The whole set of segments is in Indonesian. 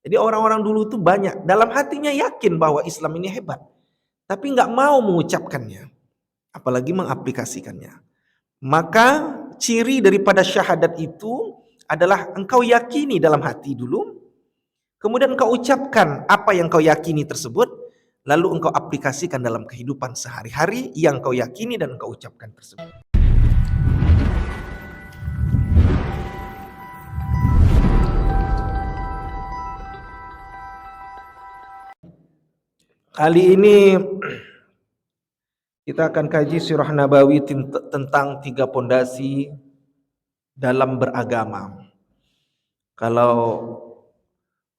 Jadi orang-orang dulu itu banyak dalam hatinya yakin bahwa Islam ini hebat, tapi nggak mau mengucapkannya, apalagi mengaplikasikannya. Maka ciri daripada syahadat itu adalah engkau yakini dalam hati dulu, kemudian engkau ucapkan apa yang kau yakini tersebut, lalu engkau aplikasikan dalam kehidupan sehari-hari yang kau yakini dan engkau ucapkan tersebut. Kali ini kita akan kaji Sirah Nabawi tentang 3 pondasi dalam beragama. Kalau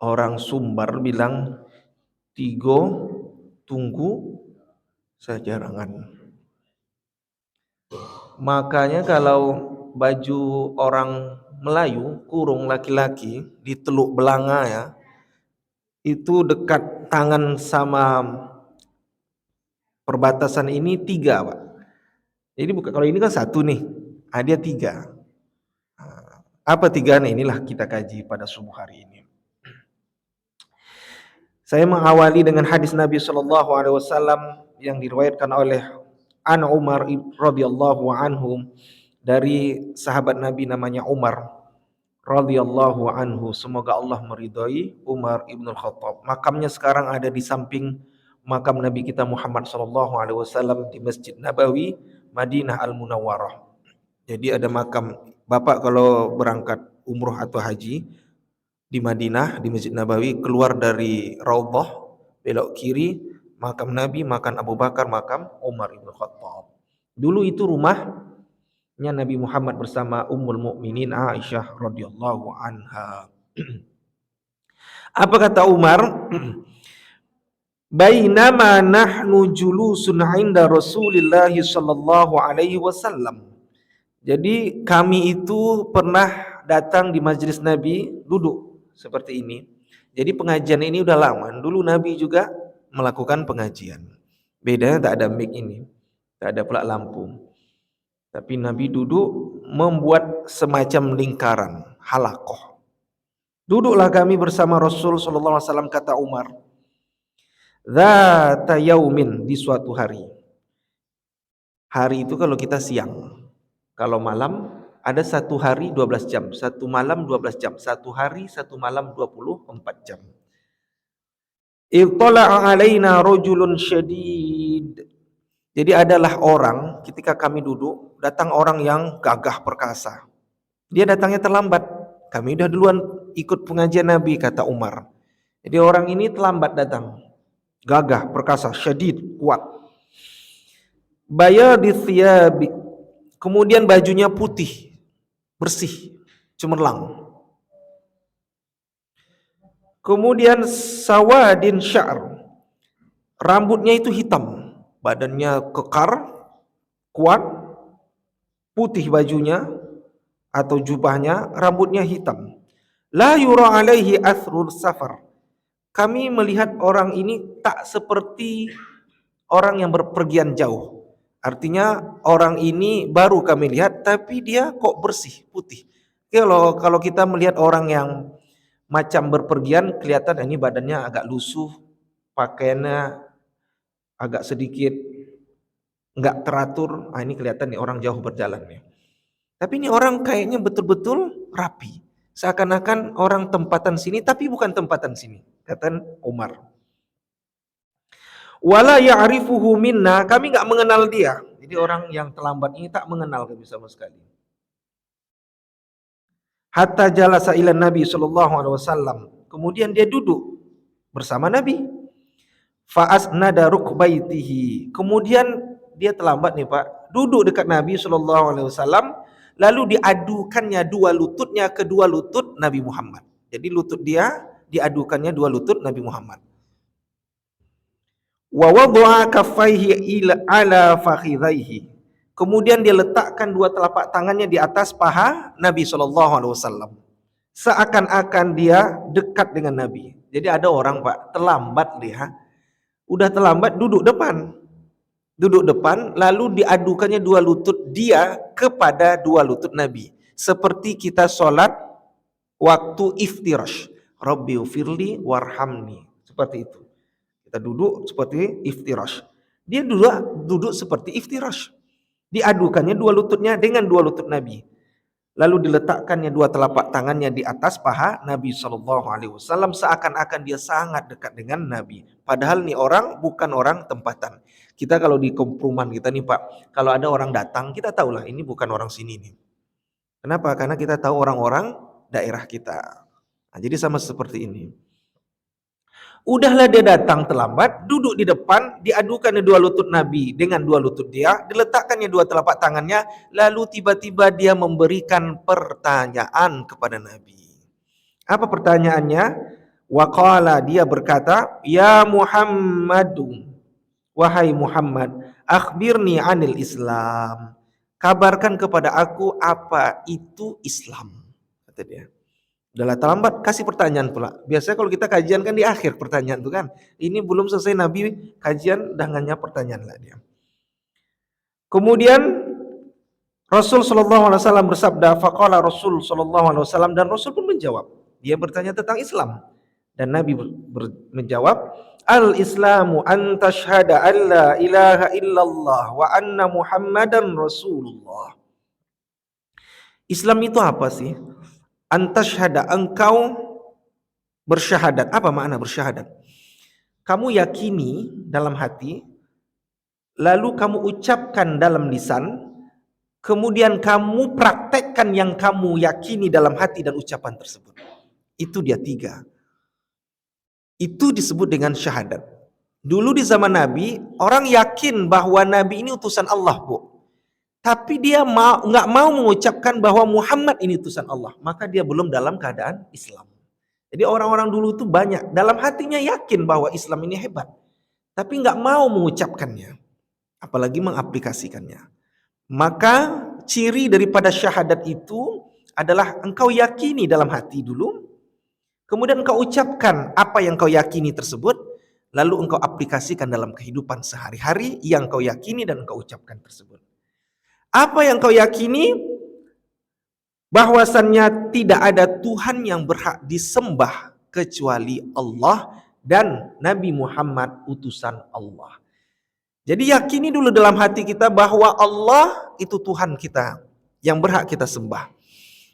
orang Sumbar bilang 3 tunggu sejarangan. Makanya kalau baju orang Melayu kurung laki-laki di Teluk Belanga ya, itu dekat tangan sama perbatasan ini 3, Pak. Jadi bukan, kalau ini kan 1 nih, dia 3. Apa 3 nih? Inilah kita kaji pada subuh hari ini. Saya mengawali dengan hadis Nabi Shallallahu Alaihi Wasallam yang diriwayatkan oleh An Umar radhiyallahu anhu, dari sahabat Nabi namanya Umar radhiyallahu anhu. Semoga Allah meridhai Umar ibn Khattab. Makamnya sekarang ada di samping makam Nabi kita Muhammad sallallahu alaihi wasallam di Masjid Nabawi, Madinah Al-Munawwarah. Jadi ada makam Bapak kalau berangkat umroh atau haji di Madinah, di Masjid Nabawi, keluar dari Raudhah, belok kiri, makam Nabi, makam Abu Bakar, makam Umar ibn Khattab. Dulu itu rumahnya Nabi Muhammad bersama Ummul Mukminin Aisyah radhiyallahu anha. Apa kata Umar? Bainama nahnu julusun 'inda Rasulillah sallallahu alaihi wasallam. Jadi kami itu pernah datang di majelis Nabi, duduk seperti ini. Jadi pengajian ini udah lama. Dulu Nabi juga melakukan pengajian. Bedanya tak ada mic ini, tak ada pula lampu. Tapi Nabi duduk membuat semacam lingkaran, halaqah. Duduklah kami bersama Rasul sallallahu alaihi wasallam, kata Umar. Dzata yaumin, di suatu hari. Hari itu kalau kita siang. Kalau malam ada 1 hari 12 jam, 1 malam 12 jam, 1 hari 1 malam 24 jam. Ittala'a alaina rajulun syadid. Jadi adalah orang, ketika kami duduk, datang orang yang gagah perkasa. Dia datangnya terlambat. Kami udah duluan ikut pengajian Nabi, kata Umar. Jadi orang ini terlambat datang. Gagah perkasa, syadid, kuat. Bayadith thiyabi. Kemudian bajunya putih, bersih, cemerlang. Kemudian sawadin sya'r, rambutnya itu hitam, badannya kekar, kuat, putih bajunya atau jubahnya, rambutnya hitam. La yura alaihi athrul safar. Kami melihat orang ini tak seperti orang yang berpergian jauh. Artinya orang ini baru kami lihat, tapi dia kok bersih, putih. Kalau kita melihat orang yang macam berpergian, kelihatan ini badannya agak lusuh, pakaiannya agak sedikit enggak teratur. Ini kelihatan nih orang jauh berjalan nih. Tapi ini orang kayaknya betul-betul rapi. Seakan-akan orang tempatan sini, tapi bukan tempatan sini, kata Umar. Wala ya'rifuhu minna, kami enggak mengenal dia. Jadi orang yang terlambat ini tak mengenal kami sama sekali. Hatta jalasa ila Nabi sallallahu alaihi wasallam. Kemudian dia duduk bersama Nabi. Fa asnada rukbaitihi. Kemudian dia terlambat nih, Pak. Duduk dekat Nabi sallallahu alaihi wasallam, lalu diadukannya 2 lututnya ke 2 lutut Nabi Muhammad. Jadi lutut dia diadukannya 2 lutut Nabi Muhammad. Wa wada'a kaffaihi ila ala fakhidhaihi. Kemudian dia letakkan 2 telapak tangannya di atas paha Nabi sallallahu alaihi wasallam. Seakan-akan dia dekat dengan Nabi. Jadi ada orang, Pak, terlambat dia. Udah terlambat duduk depan. Duduk depan lalu diadukannya 2 lutut dia kepada 2 lutut Nabi. Seperti kita sholat waktu iftirash. Rabbi firli warhamni. Seperti itu. Kita duduk seperti iftirash. Dia duduk seperti iftirash. Diadukannya dua lututnya dengan dua lutut Nabi. Lalu diletakkannya dua telapak tangannya di atas paha Nabi SAW, seakan-akan dia sangat dekat dengan Nabi. Padahal nih orang bukan orang tempatan. Kita kalau di perumahan kita nih Pak, kalau ada orang datang kita tahulah ini bukan orang sini nih. Kenapa? Karena kita tahu orang-orang daerah kita. Nah, jadi sama seperti ini. Udahlah dia datang terlambat, duduk di depan, diadukannya dua lutut Nabi dengan dua lutut dia, diletakkannya dua telapak tangannya, lalu tiba-tiba dia memberikan pertanyaan kepada Nabi. Apa pertanyaannya? Waqala, dia berkata, Ya Muhammadu, wahai Muhammad, akhbirni anil Islam. Kabarkan kepada aku apa itu Islam, kata dia. Udahlah terlambat, kasih pertanyaan pula. Biasanya kalau kita kajian kan di akhir pertanyaan tuh kan. Ini belum selesai Nabi kajian, dangannya pertanyaan lah dia. Kemudian Rasul SAW bersabda, faqala Rasul SAW, dan Rasul pun menjawab. Dia bertanya tentang Islam. Dan Nabi menjawab, Al-Islamu an tashhada an la ilaha illallah wa anna Muhammadan Rasulullah. Islam itu apa sih? Antashhada, engkau bersyahadat. Apa makna bersyahadat? Kamu yakini dalam hati, lalu kamu ucapkan dalam lisan, kemudian kamu praktekkan yang kamu yakini dalam hati dan ucapan tersebut. Itu dia tiga. Itu disebut dengan syahadat. Dulu di zaman Nabi, orang yakin bahwa Nabi ini utusan Allah, Bu. Tapi dia nggak mau mengucapkan bahwa Muhammad ini utusan Allah. Maka dia belum dalam keadaan Islam. Jadi orang-orang dulu itu banyak. Dalam hatinya yakin bahwa Islam ini hebat. Tapi nggak mau mengucapkannya. Apalagi mengaplikasikannya. Maka ciri daripada syahadat itu adalah engkau yakini dalam hati dulu. Kemudian engkau ucapkan apa yang kau yakini tersebut. Lalu engkau aplikasikan dalam kehidupan sehari-hari yang kau yakini dan engkau ucapkan tersebut. Apa yang kau yakini? Bahwasannya tidak ada Tuhan yang berhak disembah kecuali Allah dan Nabi Muhammad utusan Allah. Jadi yakini dulu dalam hati kita bahwa Allah itu Tuhan kita yang berhak kita sembah.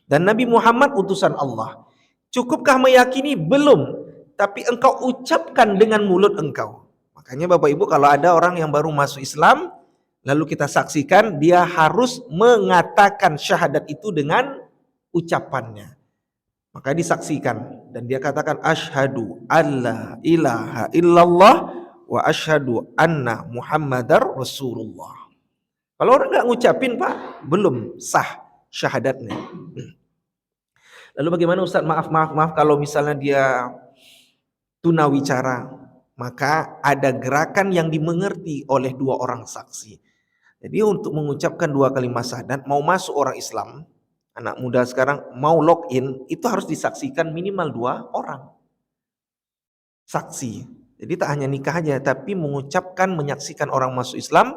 Dan Nabi Muhammad utusan Allah. Cukupkah meyakini? Belum. Tapi engkau ucapkan dengan mulut engkau. Makanya Bapak Ibu kalau ada orang yang baru masuk Islam, lalu kita saksikan dia harus mengatakan syahadat itu dengan ucapannya. Maka disaksikan dan dia katakan asyhadu alla ilaha illallah wa asyhadu anna Muhammadar Rasulullah. Kalau orang nggak ngucapin Pak, belum sah syahadatnya. Lalu bagaimana Ustaz? Maaf kalau misalnya dia tunawicara, maka ada gerakan yang dimengerti oleh dua orang saksi. Jadi untuk mengucapkan dua kalimat syahadat, mau masuk orang Islam, anak muda sekarang mau login, itu harus disaksikan minimal dua orang saksi. Jadi tak hanya nikah aja, tapi mengucapkan, menyaksikan orang masuk Islam,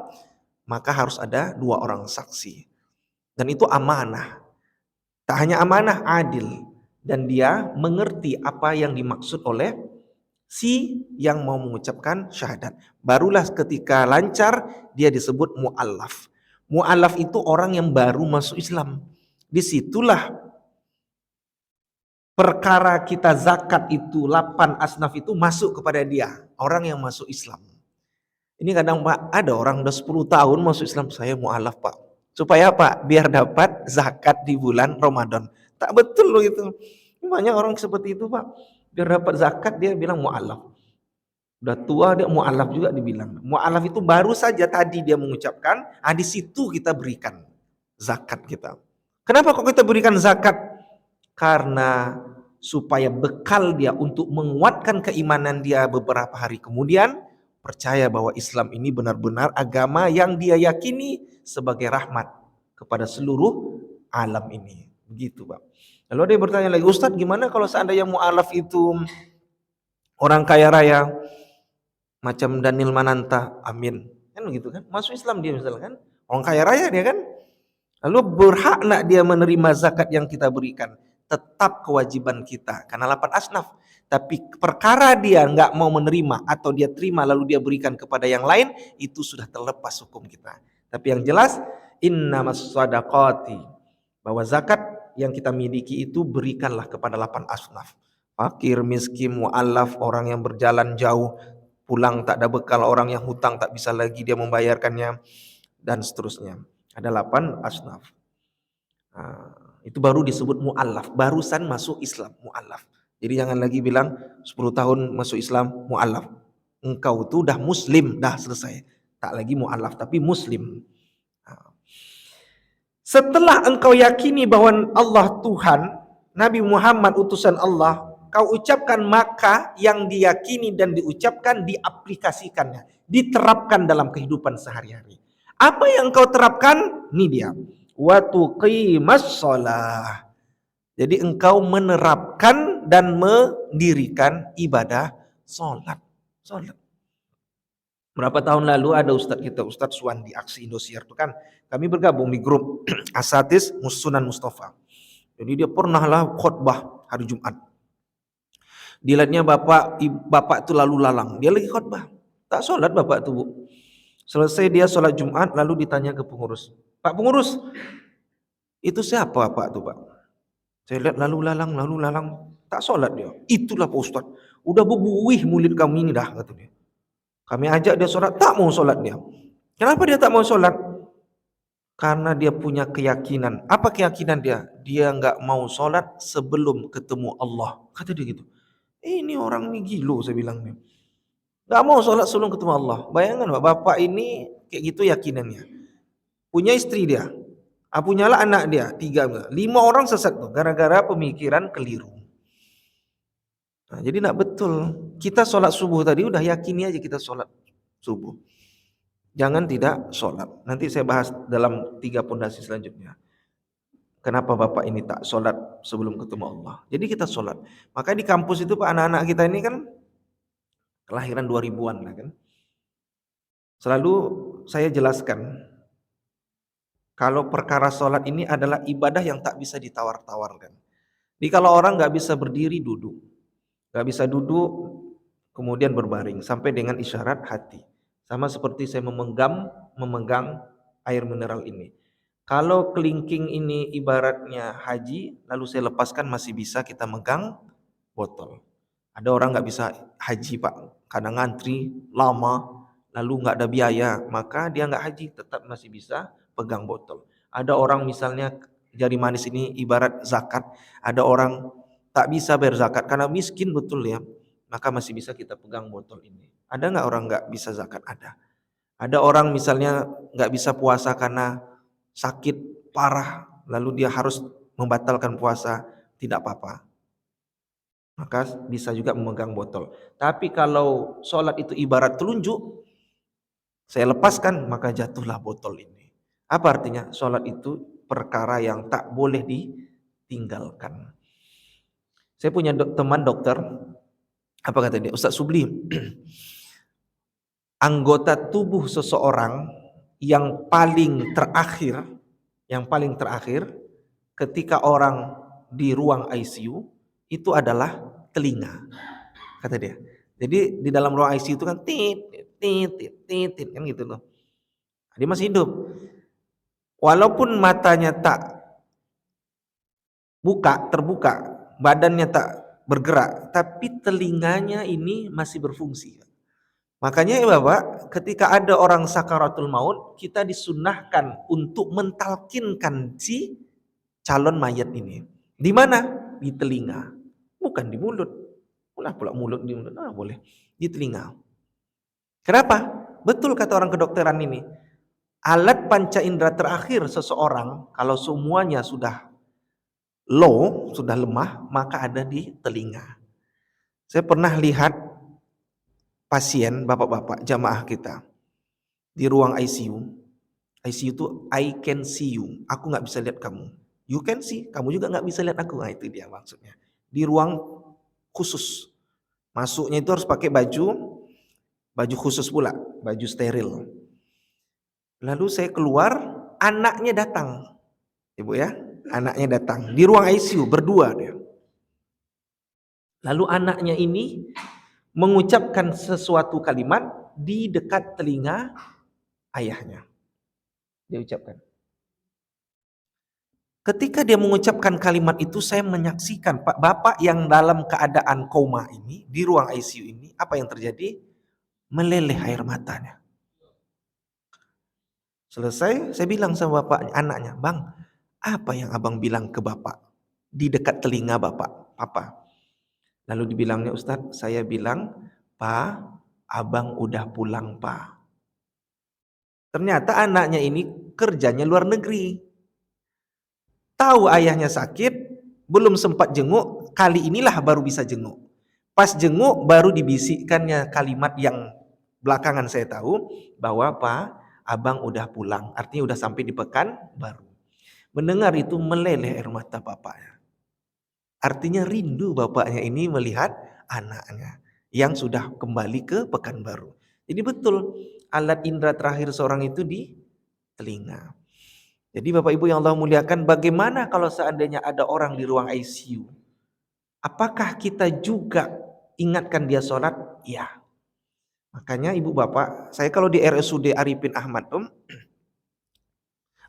maka harus ada dua orang saksi. Dan itu amanah. Tak hanya amanah, adil. Dan dia mengerti apa yang dimaksud oleh si yang mau mengucapkan syahadat. Barulah ketika lancar dia disebut mu'allaf. Mu'allaf itu orang yang baru masuk Islam. Disitulah perkara kita zakat itu 8 asnaf itu masuk kepada dia. Orang yang masuk Islam. Ini kadang Pak ada orang udah 10 tahun masuk Islam, saya mu'allaf Pak. Supaya Pak biar dapat zakat di bulan Ramadan. Tak betul loh itu. Banyak orang seperti itu Pak. Biar dapat zakat dia bilang mu'allaf. Udah tua dia mu'allaf juga dibilang. Mu'allaf itu baru saja tadi dia mengucapkan, di situ kita berikan zakat kita. Kenapa kok kita berikan zakat? Karena supaya bekal dia untuk menguatkan keimanan dia beberapa hari kemudian, percaya bahwa Islam ini benar-benar agama yang dia yakini sebagai rahmat kepada seluruh alam ini. Begitu Pak. Lalu dia bertanya lagi, Ustadz gimana kalau seandainya mu'alaf itu orang kaya raya macam Daniel Mananta, amin, kan begitu kan, masuk Islam dia misalnya kan, orang kaya raya dia kan, lalu berhak nak dia menerima zakat yang kita berikan? Tetap kewajiban kita, karena 8 asnaf. Tapi perkara dia nggak mau menerima atau dia terima lalu dia berikan kepada yang lain, itu sudah terlepas hukum kita. Tapi yang jelas, innamas shadaqati, bahwa zakat yang kita miliki itu berikanlah kepada 8 asnaf. Fakir, miskin, mu'allaf, orang yang berjalan jauh, pulang tak ada bekal, orang yang hutang tak bisa lagi dia membayarkannya, dan seterusnya. Ada 8 asnaf. Itu baru disebut mu'allaf, barusan masuk Islam, mu'allaf. Jadi jangan lagi bilang 10 tahun masuk Islam, mu'allaf. Engkau itu dah muslim, dah selesai. Tak lagi mu'allaf, tapi muslim. Setelah engkau yakini bahwa Allah Tuhan, Nabi Muhammad utusan Allah, kau ucapkan, maka yang diyakini dan diucapkan diaplikasikannya, diterapkan dalam kehidupan sehari-hari. Apa yang kau terapkan? Ini dia. Wa tuqimas shalah. Jadi engkau menerapkan dan mendirikan ibadah salat. Salat. Berapa tahun lalu ada Ustadz kita, Ustadz Suwandi Aksi Indosiar itu kan, kami bergabung di grup Asatis Sunan Mustafa. Jadi dia pernahlah khutbah hari Jumat. Dilihatnya bapak itu lalu lalang, dia lagi khutbah. Tak sholat bapak itu, Bu. Selesai dia sholat Jumat, lalu ditanya ke pengurus, Pak pengurus, itu siapa Pak itu Pak? Saya lihat lalu lalang, tak sholat dia. Itulah Pak Ustadz, udah bebuih mulut kami ini dah, kata dia. Kami ajak dia sholat, tak mau sholat dia. Kenapa dia tak mau sholat? Karena dia punya keyakinan. Apa keyakinan dia? Dia nggak mau sholat sebelum ketemu Allah. Kata dia gitu. Ini orang ini gilo, saya bilang nih. Nggak mau sholat sebelum ketemu Allah. Bayangkan bapak ini kayak gitu yakinannya. Punya istri dia. Punyalah anak dia, 3, 5 orang sesat tuh. Gara-gara pemikiran keliru. Nah, jadi nak betul. Kita sholat subuh tadi udah yakini aja kita sholat subuh. Jangan tidak sholat. Nanti saya bahas dalam 3 pondasi selanjutnya. Kenapa bapak ini tak sholat sebelum ketemu Allah. Jadi kita sholat. Maka di kampus itu Pak, anak-anak kita ini kan kelahiran 2000-an lah kan. Selalu saya jelaskan, kalau perkara sholat ini adalah ibadah yang tak bisa ditawar-tawarkan. Jadi kalau orang nggak bisa berdiri, duduk. Nggak bisa duduk, kemudian berbaring sampai dengan isyarat hati. Sama seperti saya memegang air mineral ini. Kalau kelingking ini ibaratnya haji, lalu saya lepaskan masih bisa kita megang botol. Ada orang nggak bisa haji Pak, kadang ngantri lama, lalu nggak ada biaya, maka dia nggak haji, tetap masih bisa pegang botol. Ada orang misalnya jari manis ini ibarat zakat, ada orang tak bisa bayar zakat karena miskin betul ya, maka masih bisa kita pegang botol ini. Ada nggak orang nggak bisa zakat? Ada. Ada orang misalnya nggak bisa puasa karena sakit parah, lalu dia harus membatalkan puasa, tidak apa-apa. Maka bisa juga memegang botol. Tapi kalau sholat itu ibarat telunjuk, saya lepaskan, maka jatuhlah botol ini. Apa artinya? Sholat itu perkara yang tak boleh ditinggalkan. Saya punya teman dokter, apa kata dia? Ustaz Subli, anggota tubuh seseorang yang paling terakhir ketika orang di ruang ICU itu adalah telinga, kata dia. Jadi di dalam ruang ICU itu kan tit kan gitu loh. Dia masih hidup. Walaupun matanya tak terbuka, badannya tak bergerak, tapi telinganya ini masih berfungsi. Makanya ya Bapak, ketika ada orang sakaratul maut, kita disunnahkan untuk mentalkinkan si calon mayat ini. Di mana? Di telinga. Bukan di mulut. Pula mulut di mulut. Boleh. Di telinga. Kenapa? Betul kata orang kedokteran ini. Alat panca indera terakhir seseorang, kalau semuanya sudah low, sudah lemah, maka ada di telinga. Saya pernah lihat pasien, bapak-bapak, jamaah kita di ruang ICU. ICU itu I can see you. Aku nggak bisa lihat kamu. You can see, kamu juga nggak bisa lihat aku. Nah, itu dia maksudnya. Di ruang khusus. Masuknya itu harus pakai baju khusus pula, baju steril. Lalu saya keluar, anaknya datang. Ibu ya, anaknya datang. Di ruang ICU, berdua dia. Lalu anaknya ini mengucapkan sesuatu kalimat di dekat telinga ayahnya. Dia ucapkan. Ketika dia mengucapkan kalimat itu, saya menyaksikan Pak Bapak yang dalam keadaan koma ini, di ruang ICU ini, apa yang terjadi? Meleleh air matanya. Selesai, saya bilang sama bapaknya, anaknya, "Bang, apa yang abang bilang ke bapak? Di dekat telinga bapak, apa?" Lalu dibilangnya, "Ustadz, saya bilang, Pak, abang udah pulang, Pak." Ternyata anaknya ini kerjanya luar negeri. Tahu ayahnya sakit, belum sempat jenguk, kali inilah baru bisa jenguk. Pas jenguk baru dibisikkannya kalimat yang belakangan saya tahu, bahwa Pak, abang udah pulang, artinya udah sampai di Pekanbaru. Mendengar itu meleleh air mata bapaknya. Artinya rindu bapaknya ini melihat anaknya yang sudah kembali ke Pekanbaru. Jadi betul, alat indera terakhir seorang itu di telinga. Jadi Bapak Ibu yang Allah muliakan, bagaimana kalau seandainya ada orang di ruang ICU? Apakah kita juga ingatkan dia sholat? Ya. Makanya Ibu Bapak, saya kalau di RSUD Arifin Ahmad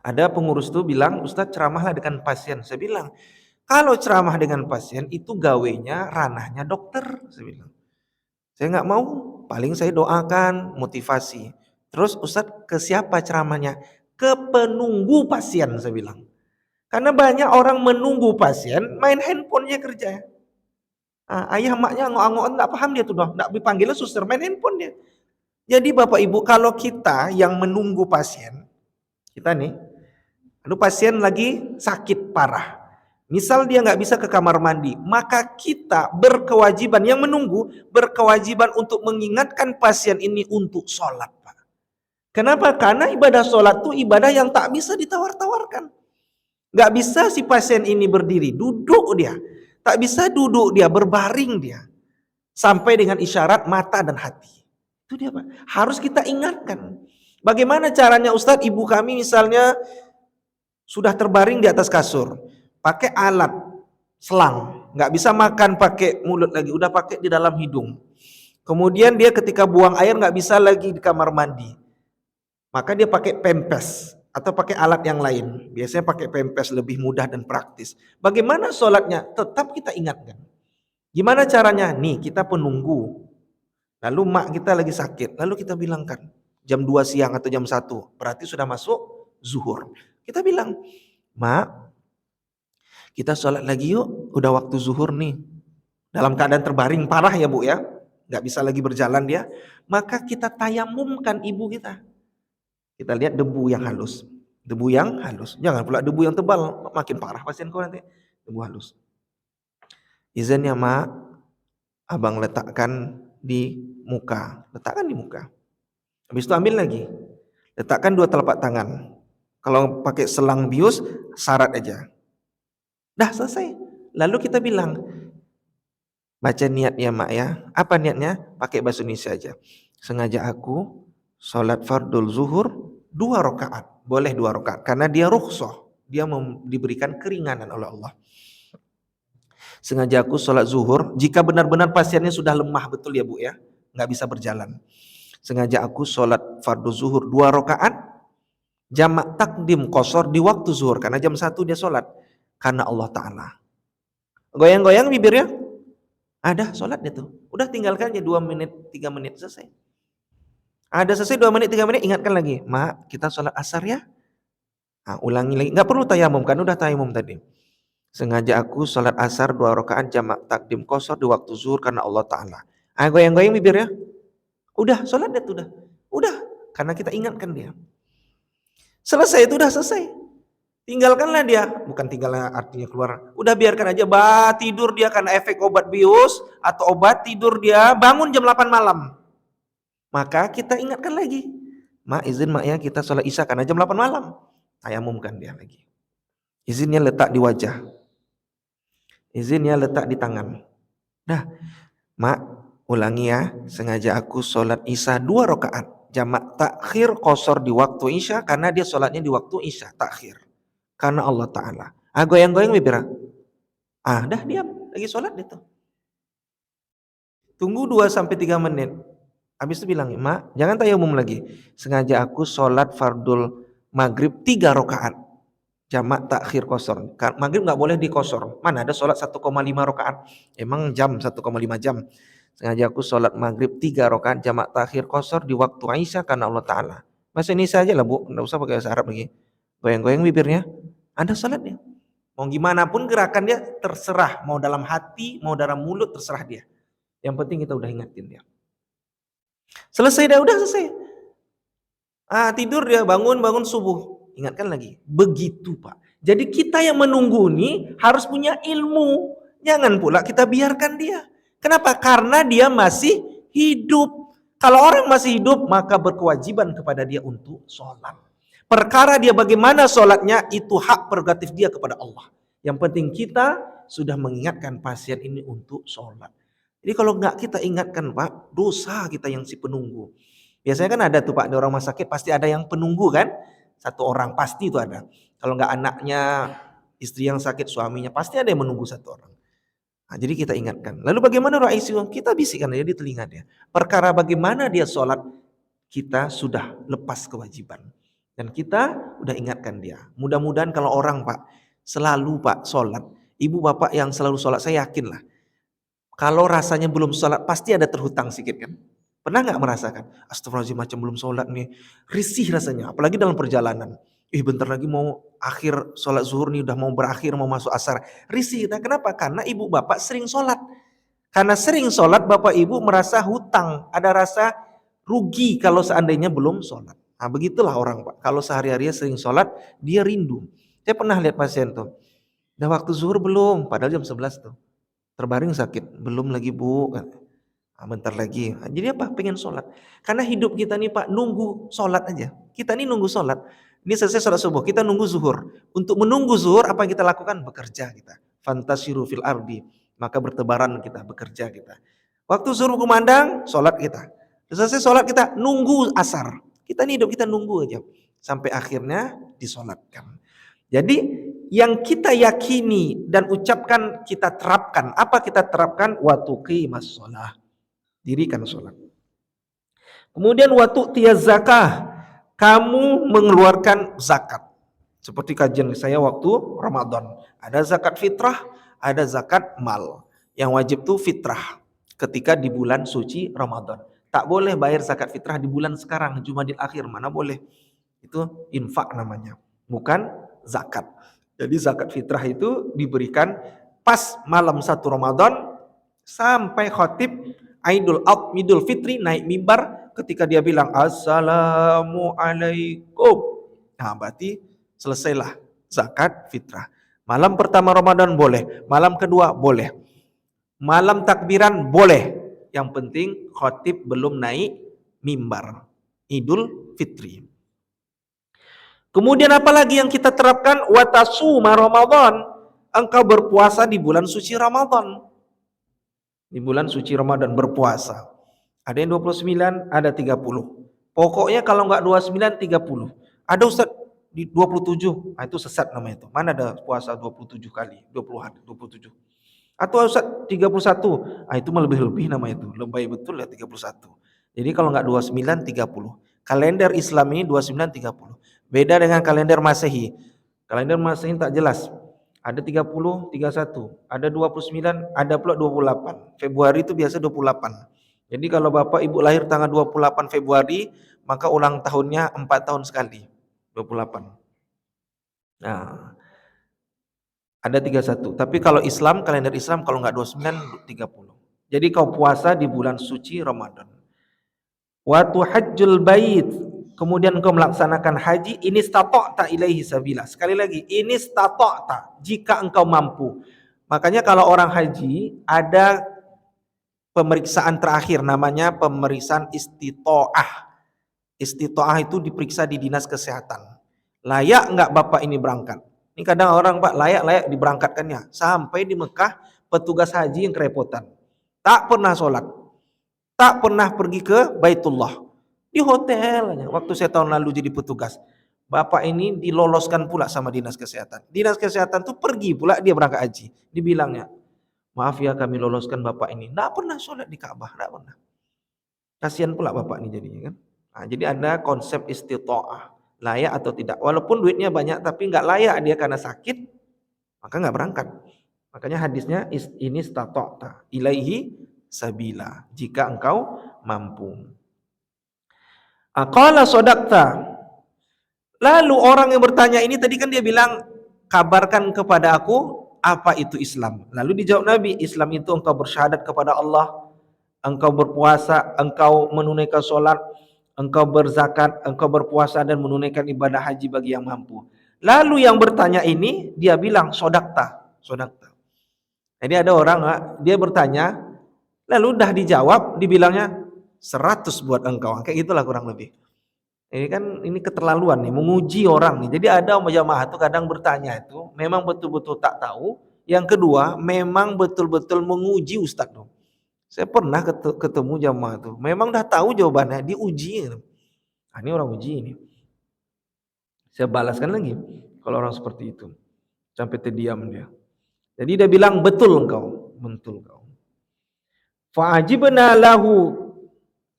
ada pengurus tuh bilang, "Ustadz, ceramahlah dengan pasien." Saya bilang, kalau ceramah dengan pasien itu gawenya ranahnya dokter. Saya bilang, saya nggak mau, paling saya doakan, motivasi. Terus Ustadz, ke siapa ceramahnya? Ke penunggu pasien, saya bilang. Karena banyak orang menunggu pasien, main handphonenya kerja. Ayah maknya ngok-ngok, enggak paham dia tuh, enggak dipanggilnya suster, main handphone dia. Jadi Bapak Ibu, kalau kita yang menunggu pasien, kita nih, lalu pasien lagi sakit parah. Misal dia nggak bisa ke kamar mandi, maka kita berkewajiban, yang menunggu berkewajiban untuk mengingatkan pasien ini untuk sholat, Pak. Kenapa? Karena ibadah sholat itu ibadah yang tak bisa ditawar-tawarkan. Nggak bisa si pasien ini berdiri, duduk dia. Tak bisa duduk dia, berbaring dia. Sampai dengan isyarat mata dan hati. Itu dia Pak. Harus kita ingatkan. Bagaimana caranya Ustadz, ibu kami misalnya sudah terbaring di atas kasur. Pakai alat selang. Nggak bisa makan pakai mulut lagi, udah pakai di dalam hidung. Kemudian dia ketika buang air nggak bisa lagi di kamar mandi. Maka dia pakai pempes atau pakai alat yang lain. Biasanya pakai pempes lebih mudah dan praktis. Bagaimana sholatnya? Tetap kita ingatkan. Gimana caranya? Nih kita penunggu. Lalu mak kita lagi sakit. Lalu kita bilangkan jam 2 siang atau jam 1. Berarti sudah masuk zuhur. Kita bilang, "Mak, kita sholat lagi yuk. Udah waktu zuhur nih." Dalam keadaan terbaring parah ya Bu ya. Nggak bisa lagi berjalan dia. Maka kita tayamumkan ibu kita. Kita lihat debu yang halus. Debu yang halus. Jangan pula debu yang tebal. Makin parah pasien kau nanti. Debu halus. Izin ya mak. Abang letakkan di muka. Letakkan di muka. Habis itu ambil lagi. Letakkan 2 telapak tangan. Kalau pakai selang bius, syarat aja. Dah selesai. Lalu kita bilang, baca niat ya mak ya. Apa niatnya? Pakai bahasa Indonesia aja. Sengaja aku sholat fardul zuhur 2 rakaat. Boleh 2 rakaat. Karena dia rukhsah. Dia diberikan keringanan oleh Allah. Sengaja aku sholat zuhur. Jika benar-benar pasiennya sudah lemah betul ya Bu ya. Nggak bisa berjalan. Sengaja aku sholat fardul zuhur 2 rakaat. Jamak takdim qashar di waktu zuhur. Karena jam 1 dia sholat. Karena Allah Ta'ala. Goyang-goyang bibirnya. Ada sholat dia tuh. Udah tinggalkan aja 2 menit, 3 menit selesai. Ada selesai 2 menit, 3 menit, ingatkan lagi. Mak, kita sholat asar ya. Ulangi lagi. Nggak perlu tayamum, kan udah tayamum tadi. Sengaja aku sholat asar 2 rakaat jamak takdim qashar di waktu zuhur karena Allah Ta'ala. Goyang-goyang bibirnya. Udah, sholat dia tuh udah. Udah, karena kita ingatkan dia. Selesai itu udah selesai. Tinggalkanlah dia. Bukan tinggalnya artinya keluar. Udah biarkan aja, tidur dia karena efek obat bius atau obat tidur dia, bangun jam 8 malam. Maka kita ingatkan lagi. Mak, izin mak ya kita sholat isya karena jam 8 malam. Tayamumkan dia lagi. Izinnya letak di wajah. Izinnya letak di tangan. Dah, mak ulangi ya. Sengaja aku sholat isya 2 rakaat. Jamak takhir qashar di waktu isya karena dia sholatnya di waktu isya takhir. Karena Allah Ta'ala. Goyang-goyang bibirnya. Dah diam. Lagi sholat dia tuh. Tunggu 2 sampai 3 menit. Habis itu bilang, "Mak, jangan tayamum lagi. Sengaja aku sholat fardul maghrib 3 rakaat. Jamak takhir qasar. Maghrib nggak boleh dikosor. Mana ada sholat 1,5 rakaat? Emang jam 1,5 jam. Sengaja aku sholat maghrib 3 rakaat jamak takhir qasar di waktu Aisyah karena Allah Ta'ala." Bahasa Indonesia aja lah bu, nggak usah pakai bahasa Arab lagi. Goyang-goyang bibirnya, ada sholatnya. Mau gimana pun gerakan dia terserah. Mau dalam hati, mau dalam mulut terserah dia. Yang penting kita udah ingatin dia. Selesai dah, udah selesai. Tidur dia, bangun subuh. Ingatkan lagi. Begitu Pak. Jadi kita yang menunggu ini harus punya ilmu. Jangan pula kita biarkan dia. Kenapa? Karena dia masih hidup. Kalau orang masih hidup, maka berkewajiban kepada dia untuk sholat. Perkara dia bagaimana sholatnya, itu hak prerogatif dia kepada Allah. Yang penting kita sudah mengingatkan pasien ini untuk sholat. Jadi kalau nggak kita ingatkan Pak, dosa kita yang si penunggu. Biasanya kan ada tuh Pak, di orang rumah sakit pasti ada yang penunggu kan? Satu orang pasti itu ada. Kalau nggak anaknya, istri yang sakit, suaminya, pasti ada yang menunggu satu orang. Jadi kita ingatkan. Lalu bagaimana orang ICU? Kita bisikkan dia di telinga dia. Perkara bagaimana dia sholat, kita sudah lepas kewajiban. Dan kita udah ingatkan dia. Mudah-mudahan kalau orang Pak, selalu Pak sholat. Ibu bapak yang selalu sholat, saya yakin lah. Kalau rasanya belum sholat, pasti ada terhutang sedikit kan? Pernah nggak merasakan? Astagfirullahaladzim, macam belum sholat nih. Risih rasanya, apalagi dalam perjalanan. Bentar lagi mau akhir sholat zuhur nih, udah mau berakhir, mau masuk asar. Risih kita, kenapa? Karena ibu bapak sering sholat. Karena sering sholat, bapak ibu merasa hutang. Ada rasa rugi kalau seandainya belum sholat. Begitulah orang Pak. Kalau sehari-hari sering sholat, dia rindu. Saya pernah lihat pasien tuh. Udah waktu zuhur belum? Padahal jam 11 tuh. Terbaring sakit. Belum lagi bu. Bentar lagi. Jadi apa? Pengen sholat. Karena hidup kita nih Pak, nunggu sholat aja. Kita nih nunggu sholat. Ini selesai sholat subuh, kita nunggu zuhur. Untuk menunggu zuhur, apa yang kita lakukan? Bekerja kita. Fantasiru fil ardi. Maka bertebaran kita, bekerja kita. Waktu zuhur kumandang, sholat kita. Selesai sholat kita nunggu asar. Kita nih hidup kita nunggu aja. Sampai akhirnya disolatkan. Jadi yang kita yakini dan ucapkan kita terapkan. Apa kita terapkan? Wa tuqimas shalah. Dirikan sholat. Kemudian wa tu'tiyaz zakah. Kamu mengeluarkan zakat. Seperti kajian saya waktu Ramadan. Ada zakat fitrah, ada zakat mal. Yang wajib tuh fitrah ketika di bulan suci Ramadan. Tak boleh bayar zakat fitrah di bulan sekarang, Jumadil akhir, mana boleh. Itu infak namanya, bukan zakat. Jadi zakat fitrah itu diberikan pas malam 1 Ramadan sampai khatib Idul Fitri naik mimbar ketika dia bilang Assalamualaikum. Berarti selesailah zakat fitrah. Malam pertama Ramadan boleh, malam kedua boleh. Malam takbiran boleh. Yang penting khatib belum naik mimbar. Idul Fitri. Kemudian apa lagi yang kita terapkan? Watasuma Ramadan. Engkau berpuasa di bulan suci Ramadan. Di bulan suci Ramadan berpuasa. Ada yang 29, ada 30. Pokoknya kalau enggak 29, 30. Ada Ustaz di 27. Itu sesat namanya itu. Mana ada puasa 27 kali, 20 hari, 27. Atau Ustaz 31. Itu mah lebih-lebih namanya itu. Lebay betul ya 31. Jadi kalau enggak 29, 30. Kalender Islam ini 29, 30. Beda dengan kalender Masehi. Kalender Masehi tak jelas. Ada 30, 31, ada 29, ada pula 28. Februari itu biasa 28. Jadi kalau Bapak Ibu lahir tanggal 28 Februari, maka ulang tahunnya 4 tahun sekali. 28. Nah, ada 31. Tapi kalau Islam, kalender Islam kalau enggak 29, 30. Jadi kau puasa di bulan suci Ramadan. Wa tuhajjul bait. Kemudian engkau melaksanakan haji, ini stata'ta ilaihi sabila. Sekali lagi, ini stata'ta, jika engkau mampu. Makanya kalau orang haji ada pemeriksaan terakhir namanya pemeriksaan istito'ah. Istito'ah itu diperiksa di dinas kesehatan. Layak enggak Bapak ini berangkat? Ini kadang orang Pak layak diberangkatkannya. Sampai di Mekah petugas haji yang kerepotan. Tak pernah sholat. Tak pernah pergi ke Baitullah. Di hotel aja. Waktu saya tahun lalu jadi petugas, Bapak ini diloloskan pula sama dinas kesehatan. Dinas kesehatan tuh pergi pula dia berangkat haji. Dibilangnya, Maaf ya kami loloskan bapak ini. Nggak pernah sholat di Ka'bah, nggak pernah. Kasihan pula bapak ini jadinya kan. Nah, jadi ada konsep istita'ah, layak atau tidak. Walaupun duitnya banyak tapi nggak layak dia karena sakit, maka nggak berangkat. Makanya hadisnya ini istata'ta ilaihi sabila, jika engkau mampu. Qala sodakta. Lalu orang yang bertanya ini tadi kan dia bilang, kabarkan kepada aku apa itu Islam. Lalu dijawab Nabi, Islam itu engkau bersyahadat kepada Allah, engkau berpuasa, engkau menunaikan sholat, engkau berzakat, engkau berpuasa dan menunaikan ibadah haji bagi yang mampu. Lalu yang bertanya ini dia bilang sodakta, sodakta. Jadi ada orang dia bertanya, lalu udah dijawab, dibilangnya 100 buat engkau. Kayak gitulah kurang lebih. Ini kan ini keterlaluan nih, menguji orang nih. Jadi ada jamaah itu kadang bertanya itu memang betul-betul tak tahu. Yang kedua, memang betul-betul menguji ustaz tuh. Saya pernah ketemu jamaah tuh, memang dah tahu jawabannya, diuji. Nah, ini orang uji ini. Saya balaskan lagi kalau orang seperti itu. Sampai terdiam dia. Jadi dia bilang betul engkau, betul engkau. Fa'ajibna lahu.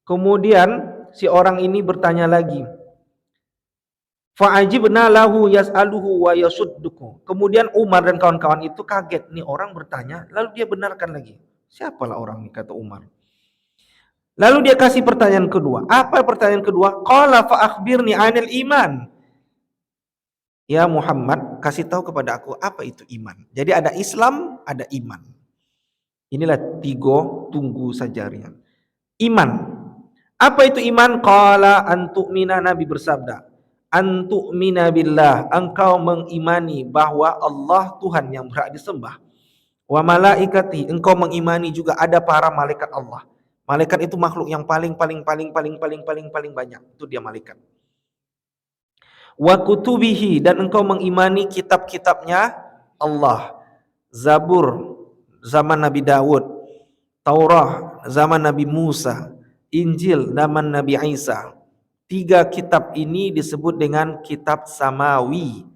Kemudian si orang ini bertanya lagi. Fa'ajibna lahu yas'aluhu wa yasudduku. Kemudian Umar dan kawan-kawan itu kaget. Nih orang bertanya, lalu dia benarkan lagi. Siapalah orang ini, kata Umar. Lalu dia kasih pertanyaan kedua. Apa pertanyaan kedua? Qala fa akhbirni 'anil iman. Ya Muhammad, kasih tahu kepada aku apa itu iman. Jadi ada Islam, ada iman. Inilah 3 tunggu saja Rian. Iman. Apa itu iman? Qala antu'mina, Nabi bersabda. Antu'mina billah, engkau mengimani bahwa Allah Tuhan yang berhak disembah. Wa malaikati, engkau mengimani juga ada para malaikat Allah. Malaikat itu makhluk yang paling banyak. Itu dia malaikat. Wa kutubihi, dan engkau mengimani kitab-kitabnya Allah. Zabur zaman Nabi Daud, Taurah zaman Nabi Musa, Injil zaman Nabi Isa. 3 kitab ini disebut dengan kitab samawi.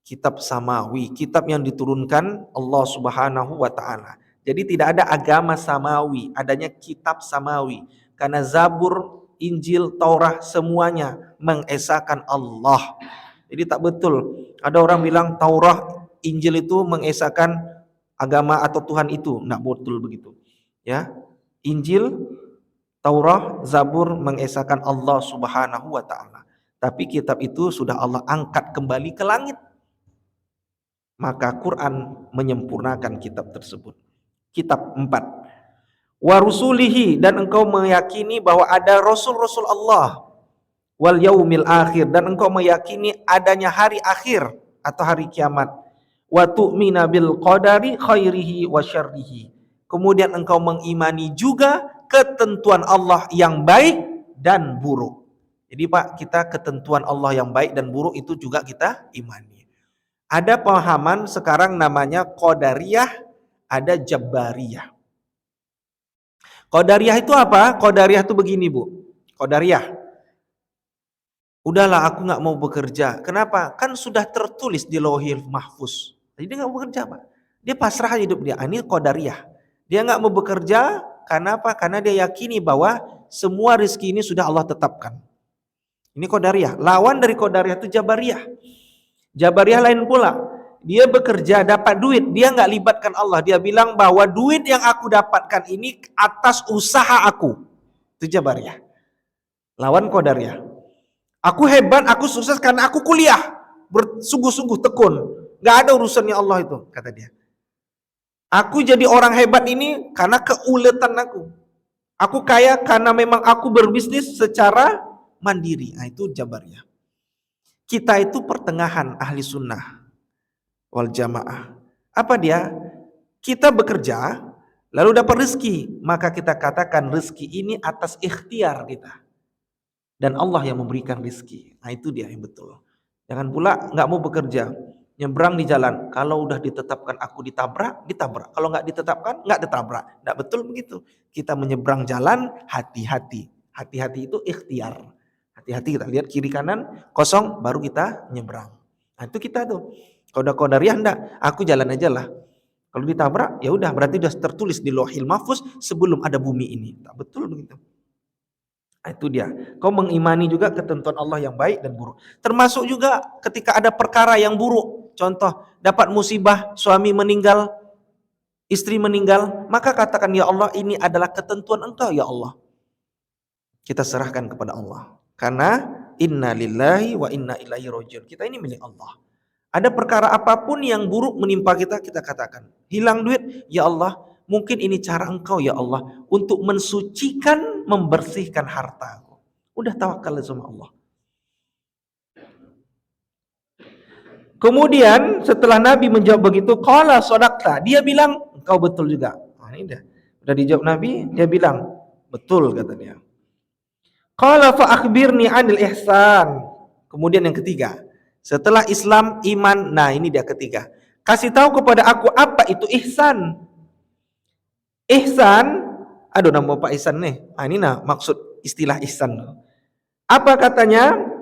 Kitab samawi, kitab yang diturunkan Allah Subhanahu wa taala. Jadi tidak ada agama samawi, adanya kitab samawi. Karena Zabur, Injil, Taurah semuanya mengesahkan Allah. Jadi tak betul. Ada orang bilang Taurah, Injil itu mengesahkan agama atau Tuhan itu. Enggak betul begitu. Ya. Injil, Taurah, Zabur mengesahkan Allah Subhanahu wa taala. Tapi kitab itu sudah Allah angkat kembali ke langit. Maka Quran menyempurnakan kitab tersebut. Kitab 4. Wa rusulihi, dan engkau meyakini bahwa ada rasul-rasul Allah. Wal yaumil akhir, dan engkau meyakini adanya hari akhir atau hari kiamat. Wa tu'mina bil qadari khairihi wa syarrihi. Kemudian engkau mengimani juga ketentuan Allah yang baik dan buruk. Jadi Pak, kita ketentuan Allah yang baik dan buruk itu juga kita imani. Ada pemahaman sekarang namanya Qadariyah, ada Jabariyah. Qadariyah itu apa? Qadariyah itu begini Bu. Qadariyah, udahlah aku nggak mau bekerja. Kenapa? Kan sudah tertulis di Lauhil Mahfuz. Jadi dia nggak mau bekerja Pak. Dia pasrah hidup dia. Ini Qadariyah. Dia nggak mau bekerja karena apa? Karena dia yakini bahwa semua rezeki ini sudah Allah tetapkan. Ini Qadariyah. Lawan dari Qadariyah itu Jabariyah. Jabariyah lain pula. Dia bekerja dapat duit, dia nggak libatkan Allah. Dia bilang bahwa duit yang aku dapatkan ini atas usaha aku. Itu Jabariyah. Lawan Qadariyah. Aku hebat, aku sukses karena aku kuliah, bersungguh-sungguh tekun. Nggak ada urusannya Allah itu, kata dia. Aku jadi orang hebat ini karena keuletan aku. Aku kaya karena memang aku berbisnis secara mandiri. Nah itu Jabariyah. Kita itu pertengahan ahli sunnah wal jamaah. Apa dia? Kita bekerja lalu dapat rezeki, maka kita katakan rezeki ini atas ikhtiar kita. Dan Allah yang memberikan rezeki. Nah itu dia yang betul. Jangan pula nggak mau bekerja, nyebrang di jalan. Kalau udah ditetapkan aku ditabrak, ditabrak. Kalau nggak ditetapkan, nggak ditabrak. Nggak betul begitu. Kita menyeberang jalan, hati-hati. Hati-hati itu ikhtiar. Hati-hati, kita lihat kiri kanan kosong, baru kita nyebrang. Nah itu kita tuh. Kalau udah Qadariyah enggak, aku jalan aja lah. Kalau ditabrak, ya udah berarti sudah tertulis di Lauhil Mahfuz sebelum ada bumi ini. Tak betul begitu. Nah, itu dia. Kau mengimani juga ketentuan Allah yang baik dan buruk. Termasuk juga ketika ada perkara yang buruk. Contoh, dapat musibah, suami meninggal, istri meninggal, maka katakan, ya Allah, ini adalah ketentuan Engkau, ya Allah. Kita serahkan kepada Allah. Karena inna lillahi wa inna ilaihi rajiun. Kita ini milik Allah. Ada perkara apapun yang buruk menimpa kita, kita katakan, hilang duit, ya Allah, mungkin ini cara Engkau, ya Allah, untuk mensucikan, membersihkan hartaku. Udah tawakal sama Allah. Kemudian setelah Nabi menjawab begitu, qala shadaqta, dia bilang, engkau betul juga. Nah, ini udah dijawab Nabi, dia bilang, betul kata dia. Qala fa akhbirni 'anil ihsan. Kemudian yang ketiga, setelah Islam, iman, nah ini dia ketiga. Kasih tahu kepada aku apa itu ihsan. Ihsan, aduh nama Pak Ihsan nih. Nah, ini maksud istilah ihsan. Apa katanya?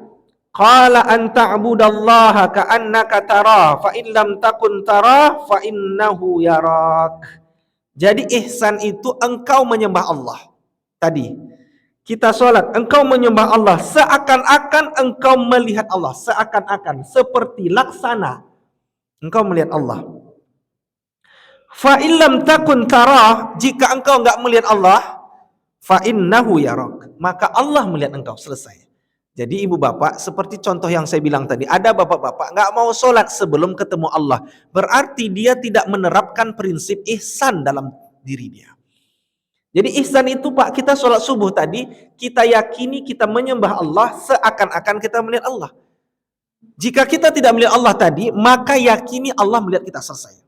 Qala an ta'budallaha ka'annaka tarah fa in lam takun tarah fa innahu yarak. Jadi ihsan itu engkau menyembah Allah. Tadi kita sholat, engkau menyembah Allah seakan-akan engkau melihat Allah, seakan-akan seperti laksana engkau melihat Allah. Fa illam takun tarah, jika engkau enggak melihat Allah, fa innahu yarak, maka Allah melihat engkau. Selesai. Jadi ibu bapak, seperti contoh yang saya bilang tadi, ada bapak-bapak enggak mau sholat sebelum ketemu Allah, berarti dia tidak menerapkan prinsip ihsan dalam diri dia. Jadi ihsan itu Pak, kita sholat subuh tadi, kita yakini kita menyembah Allah seakan-akan kita melihat Allah. Jika kita tidak melihat Allah tadi, maka yakini Allah melihat kita. Selesai.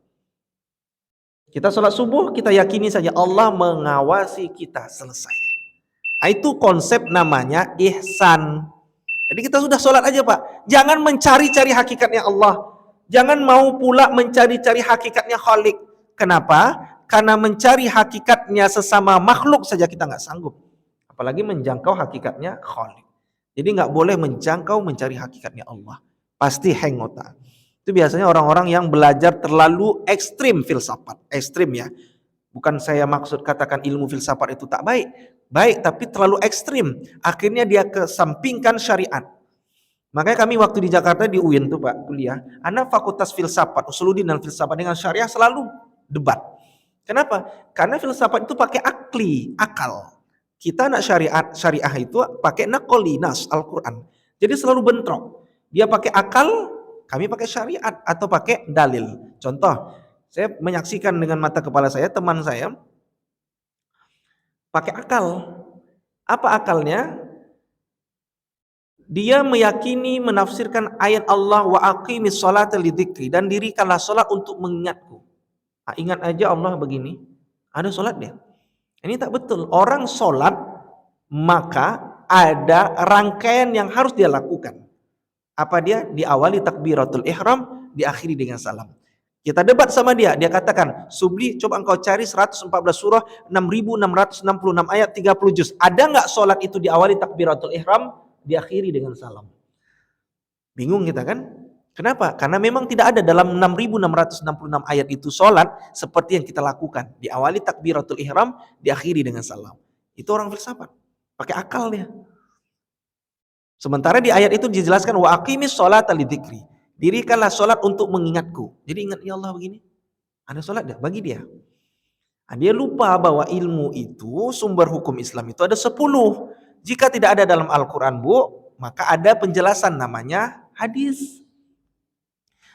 Kita sholat subuh, kita yakini saja Allah mengawasi kita. Selesai. Nah, itu konsep namanya ihsan. Jadi kita sudah sholat aja Pak. Jangan mencari-cari hakikatnya Allah. Jangan mau pula mencari-cari hakikatnya Khalik. Kenapa? Karena mencari hakikatnya sesama makhluk saja kita nggak sanggup, apalagi menjangkau hakikatnya Khalik. Jadi nggak boleh menjangkau mencari hakikatnya Allah, pasti hang otak. Itu biasanya orang-orang yang belajar terlalu ekstrim filsafat, ekstrim ya. Bukan saya maksud katakan ilmu filsafat itu tak baik, baik tapi terlalu ekstrim. Akhirnya dia kesampingkan syariat. Makanya kami waktu di Jakarta di UIN tuh Pak kuliah, anak fakultas filsafat, usuluddin dan filsafat dengan syariah selalu debat. Kenapa? Karena filsafat itu pakai akal. Kita anak syariah itu pakai nakoli, nas, Al-Quran. Jadi selalu bentrok. Dia pakai akal, kami pakai syariat atau pakai dalil. Contoh, saya menyaksikan dengan mata kepala saya, teman saya pakai akal. Apa akalnya? Dia meyakini menafsirkan ayat Allah wa aqimis sholata lidzikri, dan dirikanlah sholat untuk mengingatku. Ingat aja Allah begini, ada sholat dia. Ini tak betul. Orang sholat maka ada rangkaian yang harus dia lakukan. Apa dia? Diawali takbiratul ihram, diakhiri dengan salam. Kita debat sama dia, dia katakan, Subli coba engkau cari 114 surah, 6.666 ayat, 30 juz. Ada nggak sholat itu diawali takbiratul ihram, diakhiri dengan salam? Bingung kita kan? Kenapa? Karena memang tidak ada dalam 6.666 ayat itu sholat seperti yang kita lakukan. Diawali takbiratul ihram, diakhiri dengan salam. Itu orang filsafat. Pakai akal dia. Sementara di ayat itu dijelaskan wa aqimis sholata lidzikri. Dirikanlah sholat untuk mengingatku. Jadi ingat ya Allah begini. Ada sholat dia, bagi dia. Nah, dia lupa bahwa ilmu itu, sumber hukum Islam itu ada 10. Jika tidak ada dalam Al-Quran Bu, maka ada penjelasan namanya hadis.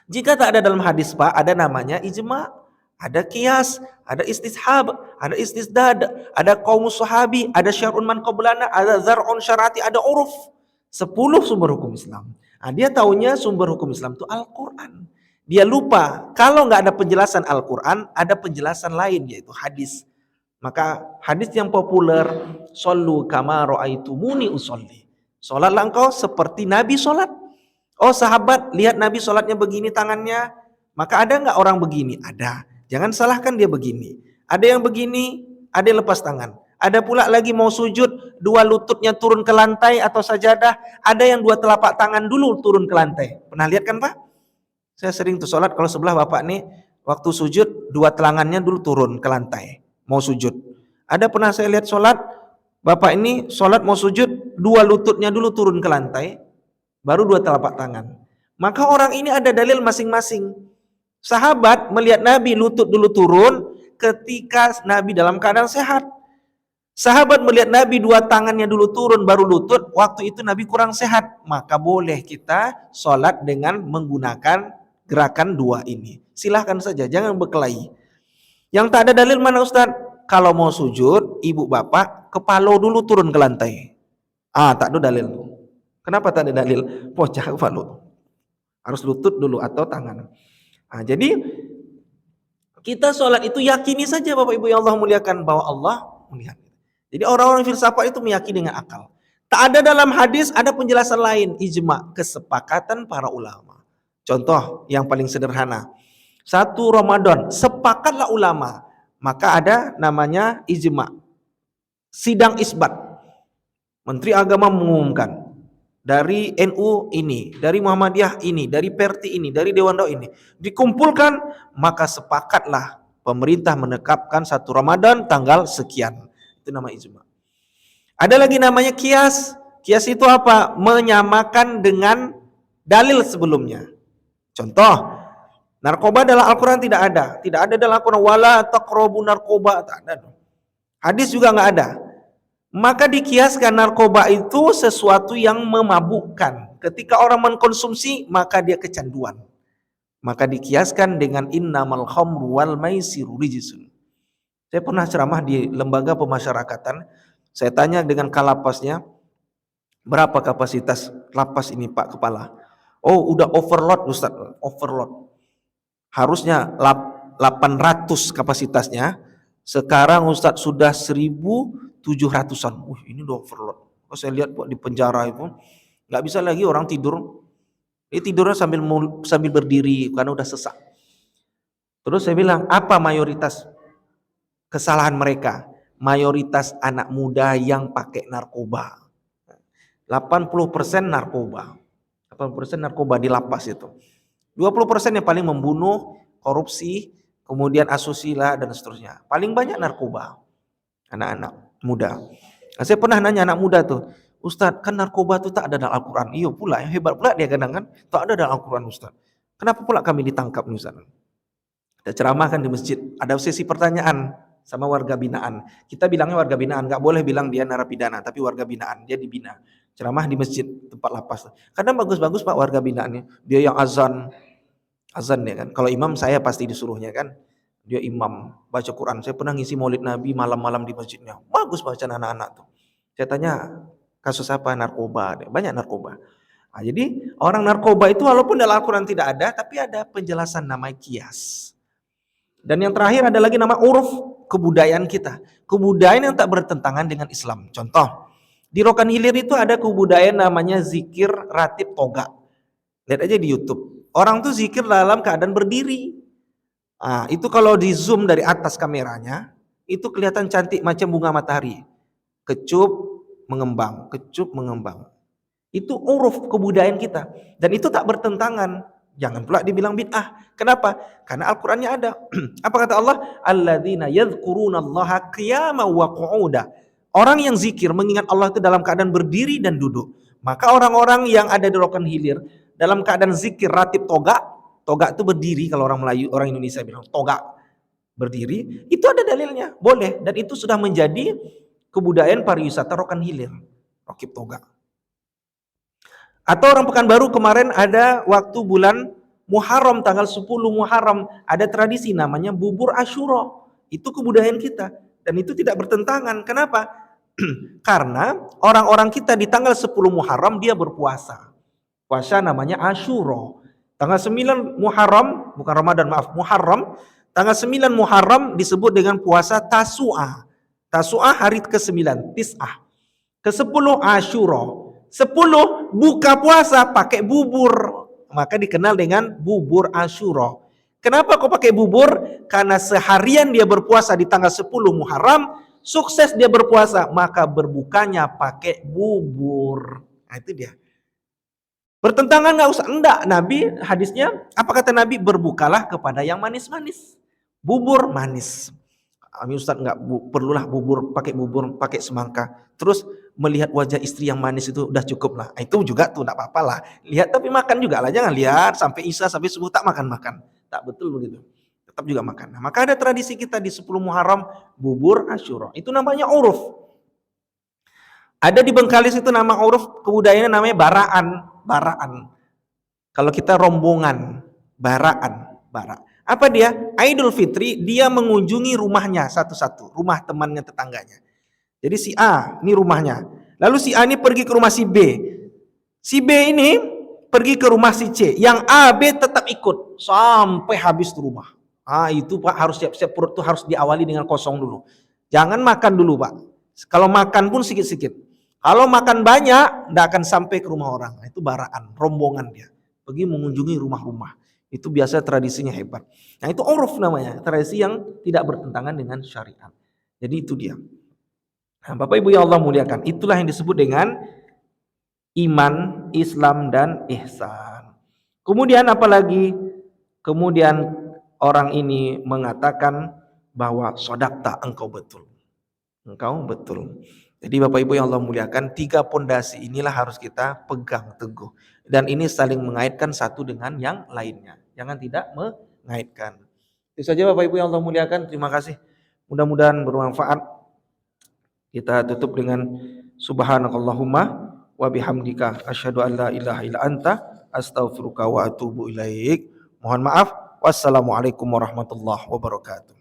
Jika tak ada dalam hadis Pak, ada namanya ijma, ada qiyas, ada istishab, ada istisdad, ada qaum sahabi, ada syar'un man qablana, ada zar'un syarati, ada uruf. 10 sumber hukum Islam. Nah, dia taunya sumber hukum Islam itu Al-Quran. Dia lupa kalau nggak ada penjelasan Al-Quran, ada penjelasan lain yaitu hadis. Maka hadis yang populer, shollu kama ra'aitumuni usolli. Sholatlah engkau seperti Nabi sholat. Oh sahabat, lihat Nabi sholatnya begini tangannya. Maka ada nggak orang begini? Ada. Jangan salahkan dia begini. Ada yang begini, ada yang lepas tangan. Ada pula lagi mau sujud, 2 lututnya turun ke lantai atau sajadah. Ada yang 2 telapak tangan dulu turun ke lantai. Pernah lihat kan Pak? Saya sering tuh sholat kalau sebelah bapak nih, waktu sujud dua telangannya dulu turun ke lantai, mau sujud. Ada pernah saya lihat sholat, bapak ini sholat mau sujud, dua lututnya dulu turun ke lantai, baru dua telapak tangan. Maka orang ini ada dalil masing-masing. Sahabat melihat Nabi lutut dulu turun ketika Nabi dalam keadaan sehat. Sahabat melihat Nabi dua tangannya dulu turun baru lutut, waktu itu Nabi kurang sehat. Maka boleh kita sholat dengan menggunakan gerakan dua ini. Silahkan saja, jangan berkelahi. Yang tak ada dalil mana Ustaz? Kalau mau sujud, ibu bapak kepala dulu turun ke lantai. Tak ada dalil. Kenapa tak ada dalil? Pocah kepala. Harus lutut dulu atau tangan. Jadi kita sholat itu yakini saja Bapak Ibu yang Allah muliakan bahwa Allah melihat. Jadi orang-orang filsafat itu meyakini dengan akal. Tak ada dalam hadis, ada penjelasan lain, ijma, kesepakatan para ulama. Contoh yang paling sederhana. 1 Ramadan, sepakatlah ulama. Maka ada namanya ijma. Sidang isbat. Menteri Agama mengumumkan. Dari NU ini, dari Muhammadiyah ini, dari Perti ini, dari Dewan Dakwah ini. Dikumpulkan, maka sepakatlah pemerintah menetapkan 1 Ramadan tanggal sekian. Itu nama ijma. Ada lagi namanya kias. Kias itu apa? Menyamakan dengan dalil sebelumnya. Contoh, narkoba dalam Al-Quran tidak ada. Tidak ada dalam Al-Quran. Wala taqrabu narkoba. Tak ada. Hadis juga nggak ada. Maka dikiaskan narkoba itu sesuatu yang memabukkan. Ketika orang mengkonsumsi, maka dia kecanduan. Maka dikiaskan dengan innamal khamru wal maisiru rijsun. Saya pernah ceramah di lembaga pemasyarakatan. Saya tanya dengan kalapasnya, berapa kapasitas lapas ini Pak Kepala? Oh, udah overload Ustaz, overload. Harusnya 800 kapasitasnya. Sekarang Ustaz sudah 1.700-an. Ini udah overload. Saya lihat di penjara itu nggak bisa lagi orang tidur. Dia tidurnya sambil berdiri karena udah sesak. Terus saya bilang, apa mayoritas kesalahan mereka? Mayoritas anak muda yang pakai narkoba. 80% narkoba. 80% narkoba di lapas itu. 20% yang paling membunuh, korupsi, kemudian asusila dan seterusnya. Paling banyak narkoba. Anak-anak muda. Saya pernah nanya anak muda tuh, Ustadz, kan narkoba itu tak ada dalam Al-Quran. Iya pula, yang hebat pula dia kadang kan, tak ada dalam Al-Quran Ustadz. Kenapa pula kami ditangkap nih Ustadz? Kita ceramahkan di masjid, ada sesi pertanyaan sama warga binaan. Kita bilangnya warga binaan, nggak boleh bilang dia narapidana, tapi warga binaan, dia dibina. Ceramah di masjid tempat lapas. Kadang bagus-bagus Pak warga binaannya. Dia yang azan dia kan. Kalau imam saya pasti disuruhnya kan. Dia imam baca Quran. Saya pernah ngisi Maulid Nabi malam-malam di masjidnya. Bagus bacaan anak-anak tuh. Saya tanya kasus apa? Narkoba. Banyak narkoba. Jadi orang narkoba itu walaupun dalam Al-Quran tidak ada, tapi ada penjelasan nama kias. Dan yang terakhir ada lagi nama uruf, kebudayaan kita. Kebudayaan yang tak bertentangan dengan Islam. Contoh, di Rokan Hilir itu ada kebudayaan namanya zikir ratib toga. Lihat aja di YouTube. Orang tuh zikir dalam keadaan berdiri. Itu kalau di zoom dari atas kameranya, itu kelihatan cantik macam bunga matahari. Kecup, mengembang, kecup, mengembang. Itu uruf kebudayaan kita. Dan itu tak bertentangan. Jangan pula dibilang bid'ah. Kenapa? Karena Al-Qur'annya ada. Apa kata Allah? Alladzina yadhkurunallaha qiyaman wa qu'uda. Orang yang zikir mengingat Allah itu dalam keadaan berdiri dan duduk. Maka orang-orang yang ada di Rokan Hilir dalam keadaan zikir ratib toga itu berdiri, kalau orang Melayu, orang Indonesia bilang toga berdiri, itu ada dalilnya, boleh. Dan itu sudah menjadi kebudayaan pariwisata Rokan Hilir, rakib toga. Atau orang Pekanbaru kemarin ada waktu bulan Muharram, tanggal 10 Muharram, ada tradisi namanya bubur Asyura. Itu kebudayaan kita. Dan itu tidak bertentangan. Kenapa? Karena orang-orang kita di tanggal 10 Muharram dia berpuasa. Puasa namanya Asyura. Tanggal 9 Muharram, bukan Ramadan, maaf, Muharram. Tanggal 9 Muharram disebut dengan puasa Tasu'ah. Tasu'ah hari ke-9, Tis'ah. Ke-10 Asyura. 10 buka puasa pakai bubur, maka dikenal dengan bubur Asyura. Kenapa kok pakai bubur? Karena seharian dia berpuasa di tanggal 10 Muharram, sukses dia berpuasa, maka berbukanya pakai bubur. Nah itu dia. Bertentangan nggak usah? Enggak. Nabi hadisnya apa kata Nabi? Berbukalah kepada yang manis-manis. Bubur manis. Kami Ustaz nggak perlulah bubur pakai semangka. Terus melihat wajah istri yang manis itu udah cukup lah. Itu juga tuh nggak apa-apa lah. Lihat tapi makan juga lah. Jangan lihat sampai isya sampai subuh tak makan. Tak betul begitu. Tetap juga makan. Nah, maka ada tradisi kita di 10 Muharram bubur Asyura. Itu namanya uruf. Ada di Bengkalis itu nama uruf kebudayaannya namanya baraan. Baraan. Kalau kita rombongan, bara. Apa dia? Idul Fitri dia mengunjungi rumahnya satu-satu, rumah temannya tetangganya. Jadi si A ini rumahnya. Lalu si A ini pergi ke rumah si B. Si B ini pergi ke rumah si C. Yang A, B tetap ikut sampai habis tuh rumah. Itu Pak harus siap-siap, perut tuh harus diawali dengan kosong dulu. Jangan makan dulu Pak. Kalau makan pun sedikit-sedikit. Kalau makan banyak, tidak akan sampai ke rumah orang. Itu baraan, rombongan dia. Pergi mengunjungi rumah-rumah. Itu biasa tradisinya hebat. Nah itu uruf namanya, tradisi yang tidak bertentangan dengan syariat. Jadi itu dia. Nah, Bapak Ibu yang Allah muliakan, itulah yang disebut dengan iman, Islam dan ihsan. Kemudian apalagi? Kemudian orang ini mengatakan bahwa sodakta, engkau betul. Engkau betul. Jadi Bapak Ibu yang Allah muliakan, 3 pondasi inilah harus kita pegang teguh. Dan ini saling mengaitkan satu dengan yang lainnya. Jangan tidak mengaitkan. Itu saja Bapak Ibu yang Allah muliakan. Terima kasih. Mudah-mudahan bermanfaat. Kita tutup dengan subhanakallahumma wa bihamdika asyhadu an la ilaha illa anta astaghfiruka wa atubu ilaik. Mohon maaf. Wassalamualaikum warahmatullahi wabarakatuh.